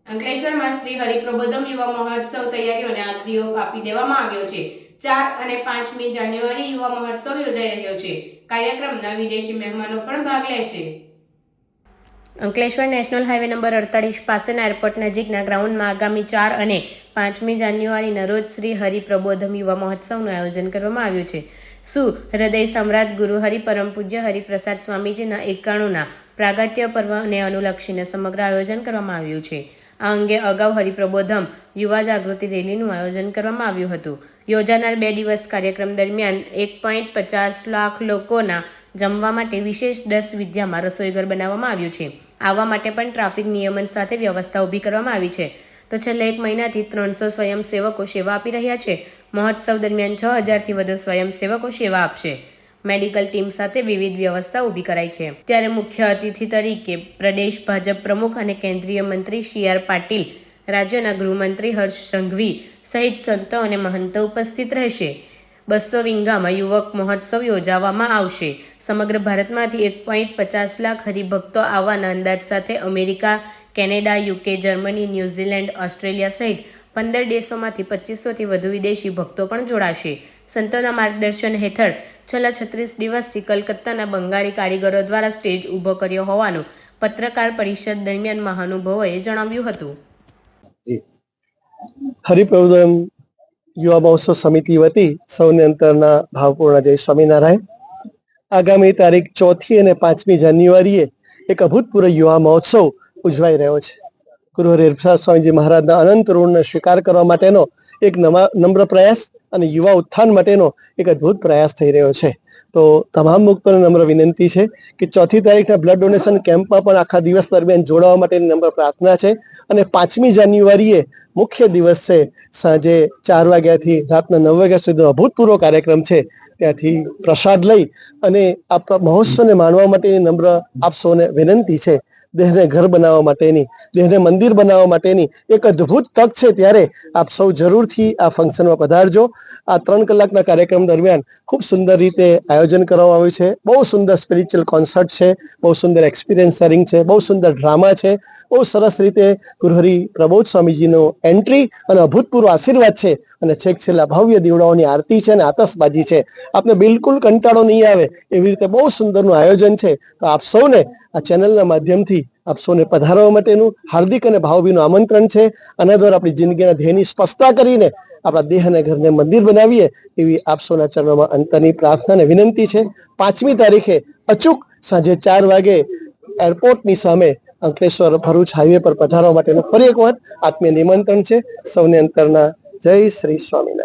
અંકલેશ્વરમાં શ્રી હરિપ્રબોધમ યુવા મહોત્સવ તૈયારીઓને આખરી ઓપ આપી દેવામાં આવ્યો છે। 4 અને 5મી જાન્યુઆરી યુવા મહોત્સવ યોજાઈ રહ્યો છે। કાર્યક્રમના વિદેશી મહેમાનો પણ ભાગ લેશે। અંકલેશ્વર નેશનલ હાઈવે નંબર 48 પાસેના એરપોર્ટ નજીકના ગ્રાઉન્ડમાં આગામી 4 અને 5મી જાન્યુઆરીના રોજ શ્રી હરિપ્રબોધમ યુવા મહોત્સવનું આયોજન કરવામાં આવ્યું છે। હૃદય સમ્રાટ ગુરુ હરિ પરમ પૂજ્ય હરિપ્રસાદ સ્વામીજીના 91ના પ્રાગટ્ય પર્વને અનુલક્ષીને સમગ્ર આયોજન કરવામાં આવ્યું છે। આ અંગે અગાઉ હરિપ્રબોધમ યુવા જાગૃતિ રેલીનું આયોજન કરવામાં આવ્યું હતું। યોજાનાર 2 દિવસ કાર્યક્રમ દરમિયાન 1.50 લાખ લોકોના જમવા માટે વિશેષ 10 વિદ્યામાં રસોઈઘર બનાવવામાં આવ્યું છે। આવવા માટે પણ ટ્રાફિક નિયમન સાથે વ્યવસ્થા ઊભી કરવામાં આવી છે। તો છેલ્લા 1 મહિનાથી 300 સ્વયંસેવકો સેવા આપી રહ્યા છે। મહોત્સવ દરમિયાન 6000થી વધુ સ્વયંસેવકો સેવા આપશે। મેડિકલ ટીમ સાથે વિવિધ વ્યવસ્થા ઊભી કરાઈ છે। ત્યારે મુખ્ય અતિથિ તરીકે પ્રદેશ ભાજપ પ્રમુખ અને કેન્દ્રીય મંત્રી CR પાટીલ, રાજ્યના ગૃહમંત્રી હર્ષ સંઘવી સહિત સંતો અને મહંતો ઉપસ્થિત રહેશે। 200 વિંગામાં યુવક મહોત્સવ યોજવામાં આવશે। સમગ્ર ભારતમાંથી 1.50 લાખ હરિભક્તો આવવાના અંદાજ સાથે America, Canada, UK, Germany, New Zealand, Australia સહિત 15 દેશોમાંથી 2500થી વધુ વિદેશી ભક્તો પણ જોડાશે। સંતોના માર્ગદર્શન હેઠળ છેલ્લા 36 દિવસથી કલકત્તાના બંગાળી કારીગરો દ્વારા સ્ટેજ ઊભો કર્યો હોવાનું પત્રકાર પરિષદ દરમિયાન મહાનુભાવોએ જણાવ્યું હતું। હરિપ્રબોધમ યુવા મહોત્સવ સમિતિ વતી સૌને અંતરના ભાવપૂર્ણ જય સ્વામિનારાયણ। આગામી તારીખ 4 અને 5મી જાન્યુઆરીએ એક અભૂતપૂર્વ યુવા મહોત્સવ ઉજવાઈ રહ્યો છે। ગુરુ હરિપ્રસાદ સ્વામીજી મહારાજના અનંત ઋણને સ્વીકાર કરવા માટેનો એક નમ્ર પ્રયાસ અને યુવા ઉત્થાન માટેનો એક અદ્ભુત પ્રયાસ થઈ રહ્યો છે। તો તમામ ભક્તોને નમ્ર વિનંતી છે કે 4મી તારીખના બ્લડ ડોનેશન કેમ્પમાં પણ આખા દિવસ દરમિયાન જોડાવા માટેની નમ્ર પ્રાર્થના છે। અને 5મી જાન્યુઆરીએ મુખ્ય દિવસ છે, સાંજે 4 વાગ્યાથી રાતના 9 વાગ્યા સુધી અભૂતપૂર્વ કાર્યક્રમ છે। ત્યાંથી પ્રસાદ લઈ અને આ મહોત્સવને માણવા માટેની નમ્ર આપ સૌને વિનંતી છે। દેહને ઘર બનાવવા માટેની, દેહને મંદિર બનાવવા માટેની એક અદ્ભુત તક છે। ત્યારે આપ સૌ જરૂરથી આ ફંક્શનમાં પધારજો। આ 3 કલાકના કાર્યક્રમ દરમિયાન ખૂબ સુંદર રીતે આયોજન કરવામાં આવ્યું છે। બહુ સુંદર સ્પિરિચ્યુઅલ કોન્સર્ટ છે, બહુ સુંદર એક્સપિરિયન્સ શેરિંગ છે, બહુ સુંદર ડ્રામા છે, બહુ સરસ રીતે ગુરુ હરિ પ્રબોધ સ્વામીજીનો એન્ટ્રી અને અભૂતપૂર્વ આશીર્વાદ છે। અને છેક છેલ્લા ભવ્ય દીવડાઓની આરતી છે અને આતશબાજી છે। આપને બિલકુલ કંટાળો નહીં આવે એવી રીતે બહુ સુંદરનું આયોજન છે। તો આપ સૌને આ ચેનલના માધ્યમથી આપ સૌને પધારવા માટેનું હાર્દિક અને ભાવભીનું આમંત્રણ છે। આના દ્વારા આપણી જિંદગીના ધ્યેયની સ્પષ્ટતા કરીને આપણા દેહ અને ઘરને મંદિર બનાવીએ એવી આપ સૌના ચરણોમાં અંતરની પ્રાર્થના અને વિનંતી છે। 5મી તારીખે અચૂક સાંજે 4 વાગે એરપોર્ટની સામે અંકલેશ્વર ભરૂચ હાઈવે પર પધારવા માટેનું ફરી એક વખત આત્મીય નિમંત્રણ છે। સૌને અંતરના જય શ્રી સ્વામિનારાયણ।